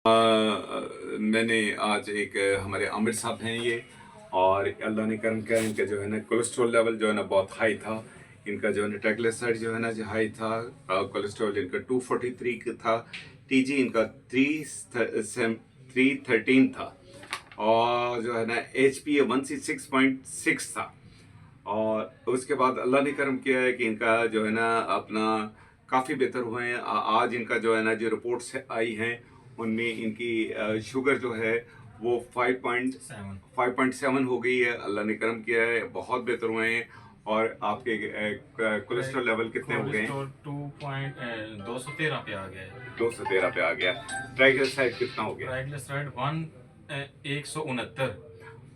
मैंने आज एक हमारे आमिर साहब हैं ये, और अल्लाह ने करम किया, इनका जो है ना कोलेस्ट्रॉल लेवल जो है ना बहुत हाई था। इनका जो है ना ट्राइग्लिसराइड जो है ना जो हाई था। कोलेस्ट्रॉल इनका 243 का था। टीजी इनका 313 था। और जो है ना HP 166.6 था। और उसके बाद अल्लाह ने करम किया है कि इनका जो है ना अपना काफ़ी बेहतर हुए हैं। आज इनका जो है ना जो रिपोर्ट्स आई हैं उनमें इनकी शुगर जो है वो 5.7 हो गई है। अल्लाह ने करम किया है, बहुत बेहतर हुए हैं। और आपके कोलेस्ट्रॉल लेवल कितने हो गए हैं? 213 पे आ गया है। 213 पे आ गया। ट्राइग्लिसराइड कितना हो गया? ट्राइग्लिसराइड 169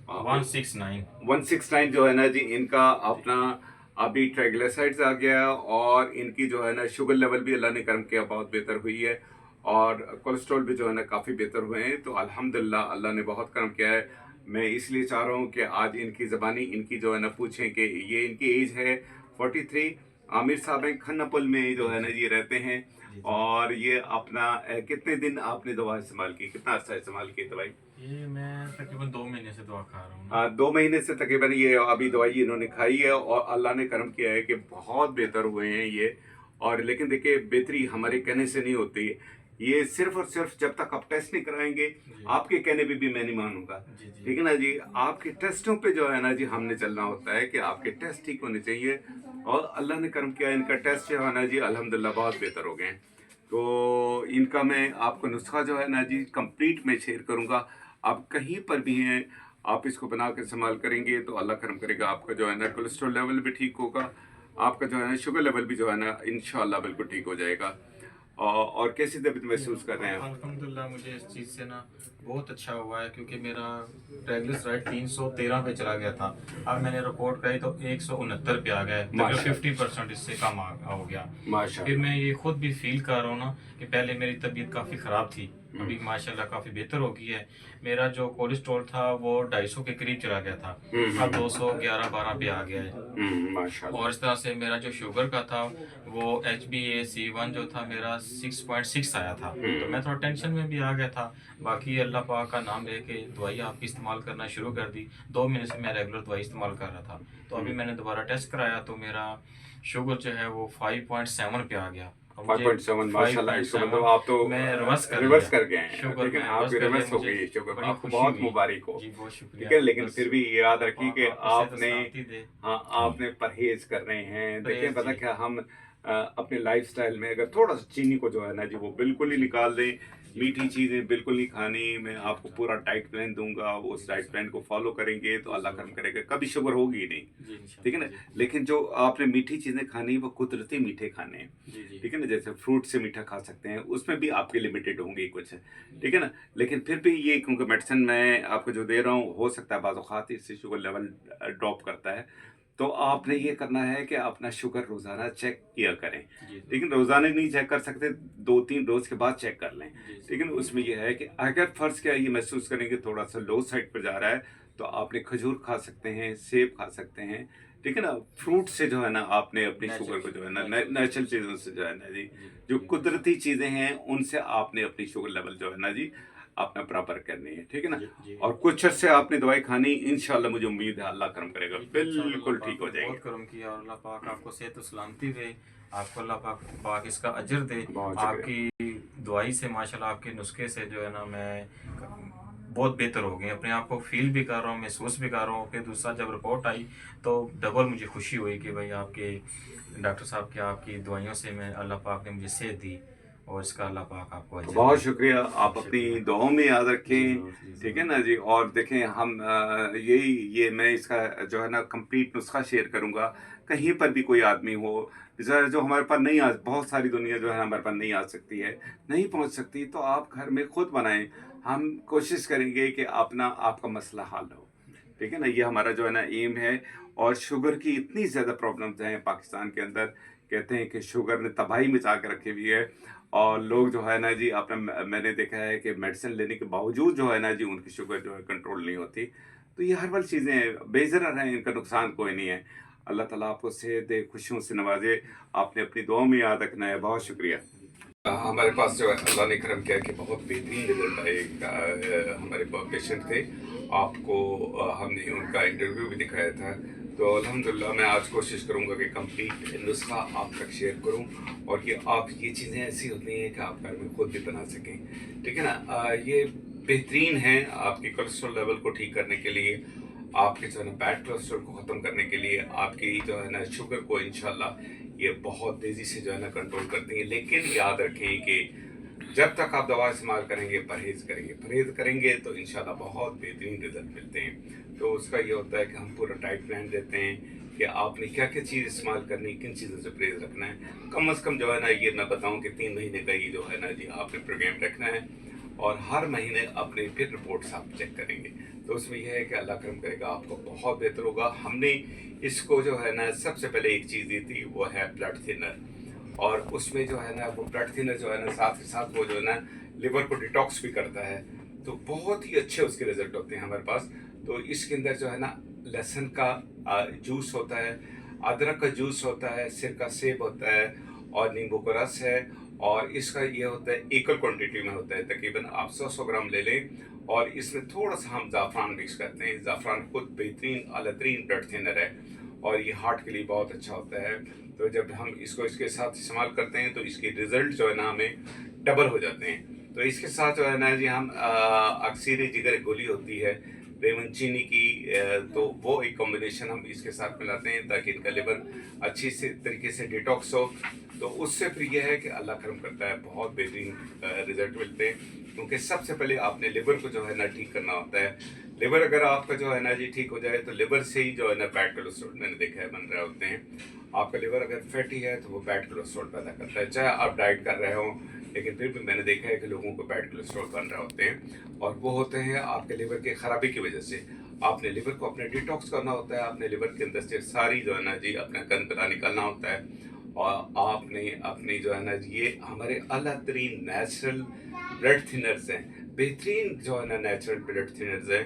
169। 169 जो है ना जी इनका अपना अभी ट्राइग्लिसराइड्स आ गया है। और इनकी जो है ना शुगर लेवल भी अल्लाह ने करम किया बहुत बेहतर हुई है। और कोलेस्ट्रॉल भी जो है ना काफ़ी बेहतर हुए हैं। तो अल्हम्दुलिल्लाह अल्लाह ने बहुत करम किया है। मैं इसलिए चाह रहा हूँ कि आज इनकी ज़बानी इनकी जो है ना पूछें कि ये इनकी एज है 43। आमिर साहब हैं, खन्ना पुल में जो है ना ये रहते हैं। और ये अपना कितने दिन आपने दवा इस्तेमाल की, कितना अर्सा इस्तेमाल की दवाई? ये मैं तकरीबन 2 महीने से दवा खा रहा हूँ। 2 महीने से तकरीबन ये अभी दवाई इन्होंने खाई है। और अल्लाह ने करम किया है कि बहुत बेहतर हुए हैं ये। और लेकिन देखिए बेहतरी हमारे कहने से नहीं होती है, ये सिर्फ और सिर्फ जब तक आप टेस्ट नहीं कराएंगे। आपके कहने पे भी मैं नहीं मानूंगा, ठीक है ना जी। आपके टेस्टों पे जो है ना जी हमने चलना होता है कि आपके टेस्ट ठीक होने चाहिए। और अल्लाह ने करम किया, इनका टेस्ट जो है ना जी अल्हम्दुलिल्लाह बहुत बेहतर हो गए हैं। तो इनका मैं आपको नुस्खा जो है ना जी कंप्लीट मैं शेयर करूंगा। आप कहीं पर भी हैं, आप इसको बना कर इस्तेमाल करेंगे तो अल्लाह करम करेगा, आपका जो है ना कोलेस्ट्रॉल लेवल भी ठीक होगा। आपका जो है ना शुगर लेवल भी जो है ना इंशाल्लाह बिल्कुल ठीक हो जाएगा। और कैसी तबीयत महसूस कर रहे हैं आप? अल्हम्दुलिल्लाह मुझे इस चीज़ से ना बहुत अच्छा हुआ है, क्योंकि मेरा ट्राइग्लिसराइड 313 पे चला गया था। अब मैंने रिपोर्ट कराई तो 169 पे आ गया है, तकरीबन 50% इससे कम हो गया। फिर माशाल्लाह। मैं ये खुद भी फील कर रहा हूँ ना कि पहले मेरी तबीयत काफ़ी ख़राब थी, अभी माशाल्लाह काफ़ी बेहतर हो गई है। मेरा जो कोलेस्ट्रॉल था वो 250 के करीब चला गया था, अब 211-12 पे आ गया है। माशाल्लाह। और इस तरह से मेरा जो शुगर का था वो HbA1C जो था मेरा 6.6 आया था, तो मैं थोड़ा टेंशन में भी आ गया था। बाकी अल्लाह पाक का नाम लेके दवाई आपकी इस्तेमाल करना शुरू कर दी। 2 महीने से मैं रेगुलर दवाई इस्तेमाल कर रहा था। तो अभी मैंने दोबारा टेस्ट कराया तो मेरा शुगर जो है वो 5.7 पे आ गया। 5.7 माशाल्लाह। इसको मतलब आप तो मैं रिवर्स रिवर्स कर गए हैं, शुगर ठीक है में ना, रिवर्स आपकी कर लिया। रिवर्स हो मुझे गई शुगर, बड़ी आपको खुशी बहुत हुई मुबारक हो। जी, बहुत ठीक शुक्रिया। है, लेकिन बस फिर भी याद अल्लाह रखिए पाक कि आपको सेहत आपने, सलामती दे। हाँ, आपने परहेज कर रहे हैं। देखिए परहेज पता जी क्या, हम अपने लाइफस्टाइल में अगर थोड़ा सा चीनी को जो है ना जी वो बिल्कुल ही जी निकाल दें, जी मीठी चीज़ें बिल्कुल नहीं खानी। मैं जी आपको पूरा डाइट प्लान दूंगा, वो उस जी डाइट सर प्लान को फॉलो करेंगे तो जी अल्लाह करम ज़रूर करेगा कभी शुगर होगी ही नहीं। जी ठीक है ना। इंशाल्लाह जी लेकिन जो आपने मीठी चीज़ें खानी वो कुदरती मीठे खाने हैं। जी जी ठीक है ना, जैसे फ्रूट से मीठा खा सकते हैं, उसमें भी आपके लिमिटेड होंगे कुछ, जी ठीक है ना। लेकिन फिर भी ये क्योंकि मेडिसिन मैं आपको जो दे रहा हूँ हो सकता है बाज़ औक़ात इससे शुगर लेवल ड्रॉप करता है। तो आपने ये करना है कि अपना शुगर रोज़ाना चेक किया करें। जी लेकिन ज़रूर रोज़ाना नहीं चेक कर सकते, 2-3 रोज़ के बाद चेक कर लें। जी लेकिन ज़रूर उसमें ये है कि अगर फ़र्ज़ क्या ये महसूस करें कि थोड़ा सा लो साइड पर जा रहा है, तो आपने खजूर खा सकते हैं, सेब खा सकते हैं, ठीक है ना। जी फ्रूट से जो है ना आपने अपनी शुगर नेचुरल को जो है ना नेचुरल नेचुरल चीज़ें चीज़ों से जो है ना जी, जी जो जी कुदरती चीज़ें हैं उनसे आपने अपनी शुगर लेवल जो है ना जी अपना बराबर करनी है, ठीक है ना। जी जी और कुछ अर्से आपने दवाई खानी, इंशाल्लाह मुझे उम्मीद है अल्लाह करम करेगा, जी इंशाअल्लाह अल्लाह बिल्कुल पाक ठीक हो ने जाएंगे। बहुत करम किया, और अल्लाह पाक आपको सेहत और सलामती दे। आपको अल्लाह पाक इसका अजर दे। बहुत शुक्रिया। आपकी दुआई से माशाल्लाह, आपके नुस्खे से जो है ना मैं बहुत बेहतर हो गई, अपने आप को फील भी कर रहा हूँ, महसूस भी कर रहा हूँ। फिर दूसरा जब रिपोर्ट आई तो डबल मुझे खुशी हुई कि भाई आपके डॉक्टर साहब की आपकी दवाइयों से मैं अल्लाह पाक ने मुझे सेहत दी, और इसका अल्लाह पाक आपको अजर बहुत दे। शुक्रिया, आप अपनी शुक्रिया दुआओं में याद जी रखें, ज़रूर जी ठीक है ज़रूर ना जी। और देखें हम यही ये मैं इसका जो है ना कंप्लीट नुस्खा शेयर करूंगा। कहीं पर भी कोई आदमी हो जो हमारे पास नहीं आ, बहुत सारी दुनिया जो है हमारे पास नहीं आ सकती है, नहीं पहुंच सकती, तो आप घर में खुद बनाएं। हम कोशिश करेंगे कि अपना आपका मसला हल हो, ठीक है ना। ये हमारा जो है ना एम है। और शुगर की इतनी ज़्यादा प्रॉब्लम्स हैं पाकिस्तान के अंदर, कहते हैं कि शुगर ने तबाही मचा के रखी हुई है। और लोग जो है ना जी अपना, मैंने देखा है कि मेडिसिन लेने के बावजूद जो है ना जी उनकी शुगर जो है कंट्रोल नहीं होती। तो ये हर वाली चीज़ें हैं, बेज़रर हैं, इनका नुकसान कोई नहीं है। अल्लाह ताला आपको सेहत दे, खुशियों से नवाजे। आपने अपनी दुआओं में याद रखना है। बहुत शुक्रिया। हमारे पास जो है अल्लाह ने करम किया कि बहुत बेहतरीन रिजल्ट आए। हमारे पेशेंट थे, आपको हमने उनका इंटरव्यू भी दिखाया था। तो अल्हम्दुलिल्लाह मैं आज कोशिश करूंगा कि कंप्लीट नुस्खा आप तक शेयर करूं और कि आप ये चीज़ें ऐसी होती हैं कि आप घर में खुद भी बना सकें, ठीक है ना। ये बेहतरीन है आपके कोलेस्ट्रॉल लेवल को ठीक करने के लिए, आपके जो है ना बैड कोलेस्ट्रॉल को ख़त्म करने के लिए, आपकी जो है ना शुगर को इंशाल्लाह ये बहुत तेज़ी से जो है ना कंट्रोल करती हैं। लेकिन याद रखें कि जब तक आप दवा इस्तेमाल करेंगे, परहेज़ करेंगे तो इंशाल्लाह बहुत बेहतरीन रिजल्ट मिलते हैं। तो उसका ये होता है कि हम पूरा डाइट प्लान देते हैं कि आपने क्या क्या चीज़ इस्तेमाल करनी, किन चीज़ों से परहेज़ रखना है। कम अज़ कम जो है ना ये मैं बताऊँ कि 3 महीने का ये जो है ना जी आपने प्रोग्राम रखना है और हर महीने अपने फिर रिपोर्ट्स आप चेक करेंगे। तो उसमें यह है कि अल्लाह करम करेगा आपको बहुत बेहतर होगा। हमने इसको जो है ना सबसे पहले एक चीज़ दी थी, वो है ब्लड थिनर, और उसमें जो है ना वो ब्लड थिनर जो है ना साथ ही साथ वो जो है ना लिवर को डिटॉक्स भी करता है। तो बहुत ही अच्छे उसके रिजल्ट होते हैं हमारे पास। तो इसके अंदर जो है ना लहसुन का जूस होता है, अदरक का जूस होता है, सिरका सेब होता है और नींबू का रस है। और इसका ये होता है इक्वल क्वांटिटी में होता है, तकरीबन आप 100 ग्राम ले लें और इसमें थोड़ा सा हम ज़ाफ़रान मिक्स करते हैं। ज़ाफ़रान खुद बेहतरीन अलातरीन ब्लड थिनर है और ये हार्ट के लिए बहुत अच्छा होता है। तो जब हम इसको इसके साथ इस्तेमाल करते हैं तो इसके रिज़ल्ट जो है ना हमें डबल हो जाते हैं। तो इसके साथ जो है ना जी हम अक्सीर जिगर गोली होती है लेमन चीनी की, तो वो एक कॉम्बिनेशन हम इसके साथ मिलाते हैं ताकि इनका लिवर अच्छी से तरीके से डिटॉक्स हो। तो उससे फिर यह है कि अल्लाह करम करता है बहुत बेहतरीन रिजल्ट मिलते हैं। क्योंकि सबसे पहले आपने लिवर को जो है ना ठीक करना होता है। लिवर अगर आपका जो है ना जी ठीक हो जाए तो लिवर से ही जो है ना बैड कोलेस्ट्रॉल मैंने देखा है बन रहे होते हैं। आपका लिवर अगर फैटी है तो वो बैड कोलेस्ट्रॉल पैदा करता है, चाहे आप डाइट कर रहे हो, लेकिन फिर भी मैंने देखा है कि लोगों को बैड कोलेस्ट्रॉल बन रहे होते हैं और वो होते हैं आपके लिवर के ख़राबी की वजह से। आपने लिवर को अपने डिटॉक्स करना होता है, आपने लिवर के अंदर से सारी जो है ना जी अपना गंद बला निकालना होता है। और आपने अपनी जो है ना ये हमारे अला तरीन नेचुरल ब्लड थिनर्स हैं, बेहतरीन जो है ना नेचुरल ब्लड थिनर्स हैं।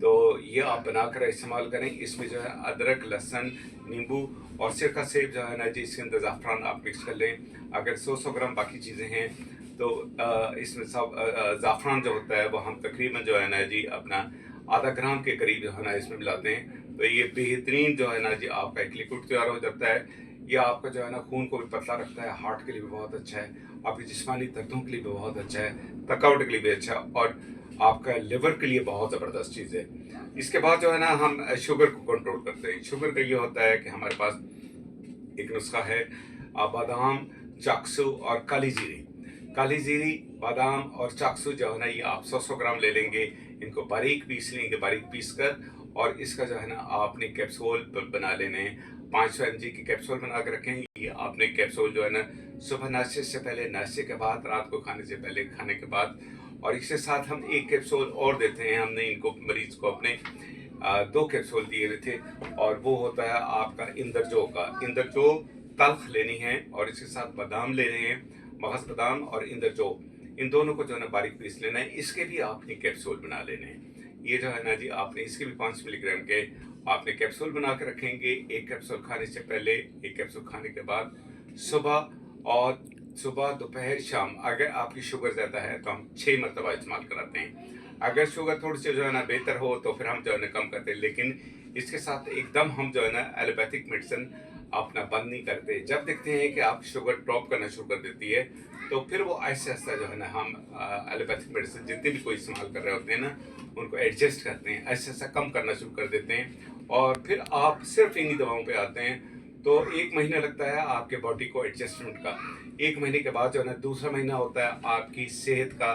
तो ये आप बनाकर इस्तेमाल करें। इसमें जो है अदरक, लहसुन, नींबू और सिरका सेब जो है ना जी इसके अंदर ज़ाफ़रान आप मिक्स कर लें। अगर 100 ग्राम बाकी चीज़ें हैं तो इसमें सब ज़ाफ़रान जो होता है वो हम तकरीबन जो है ना जी अपना आधा ग्राम के करीब जो है ना इसमें मिलाते हैं। तो ये बेहतरीन जो है ना जी आपका एक लिक्विड तैयार हो जाता है। ये आपका जो है ना खून को भी पतला रखता है, हार्ट के लिए भी बहुत अच्छा है, आपकी जिस्मानी दर्दों के लिए भी बहुत अच्छा है, थकावट के लिए भी अच्छा है और आपका लिवर के लिए बहुत ज़बरदस्त चीज़ है। इसके बाद जो है ना हम शुगर को कंट्रोल करते हैं। शुगर का ये होता है कि हमारे पास एक नुस्खा है, बादाम, चाक्सू और काली जीरी, बादाम और चाक्सू जो है ना ये आप 100 ग्राम ले लेंगे, इनको बारीक पीस लेंगे, बारीक पीस कर और इसका जो है ना आपने कैप्सूल बना लेने हैं। 500 mg की कैप्सूल बना के रखें। ये आपने कैप्सूल जो है ना सुबह नाश्ते से पहले, नाश्ते के बाद, रात को खाने से पहले, खाने के बाद, और इसके साथ हम एक कैप्सूल और देते हैं। हमने इनको मरीज को अपने 2 कैप्सूल दिए हुए थे और वो होता है आपका इंदरजो का। इंदरजो तल्ख लेनी है और इसके साथ बादाम लेने हैं, मगज बादाम और इंदरजो, इन दोनों को जो है ना बारीक पीस लेना है। इसके भी आपने कैप्सूल बना लेने हैं। ये जो है ना जी आपने इसके भी 5 मिलीग्राम के आपने कैप्सूल बना के रखेंगे। एक कैप्सूल खाने से पहले, एक कैप्सूल खाने के बाद, सुबह, दोपहर, शाम। अगर आपकी शुगर ज़्यादा है तो हम 6 मरतबा इस्तेमाल कराते हैं। अगर शुगर थोड़ी सी जो है ना बेहतर हो तो फिर हम जो है ना कम करते हैं, लेकिन इसके साथ एकदम हम जो है ना एलोपैथिक मेडिसिन अपना बंद नहीं करते। जब देखते हैं कि आप शुगर ड्रॉप करना शुरू कर देती है तो फिर वो ऐसे ऐसा जो है ना हम एलोपैथिक मेडिसिन जितने भी कोई इस्तेमाल कर रहे होते हैं ना उनको एडजस्ट करते हैं, ऐसा ऐसा कम करना शुरू कर देते हैं और फिर आप सिर्फ इन्हीं दवाओं पे आते हैं। तो 1 महीना लगता है आपके बॉडी को एडजस्टमेंट का। 1 महीने के बाद जो है ना दूसरा महीना होता है आपकी सेहत का,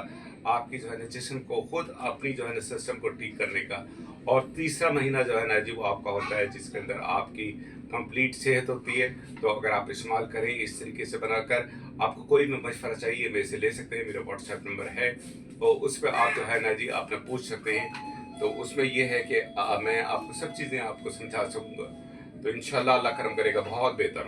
आपकी जो है ना जिस्म को खुद अपनी जो है ना सिस्टम को ठीक करने का, और तीसरा महीना जो है ना जी वो आपका होता है जिसके अंदर आपकी कंप्लीट सेहत होती है। तो अगर आप इस्तेमाल करें इस तरीके से बनाकर, आपको कोई भी मशवरा चाहिए मेरे से ले सकते हैं। मेरा व्हाट्सएप नंबर है तो उस पर आप जो है ना जी आपने पूछ सकते हैं। तो उसमें यह है कि मैं आपको सब चीज़ें आपको समझा सकूँगा। तो इंशाल्लाह अल्लाह करम करेगा बहुत बेहतर।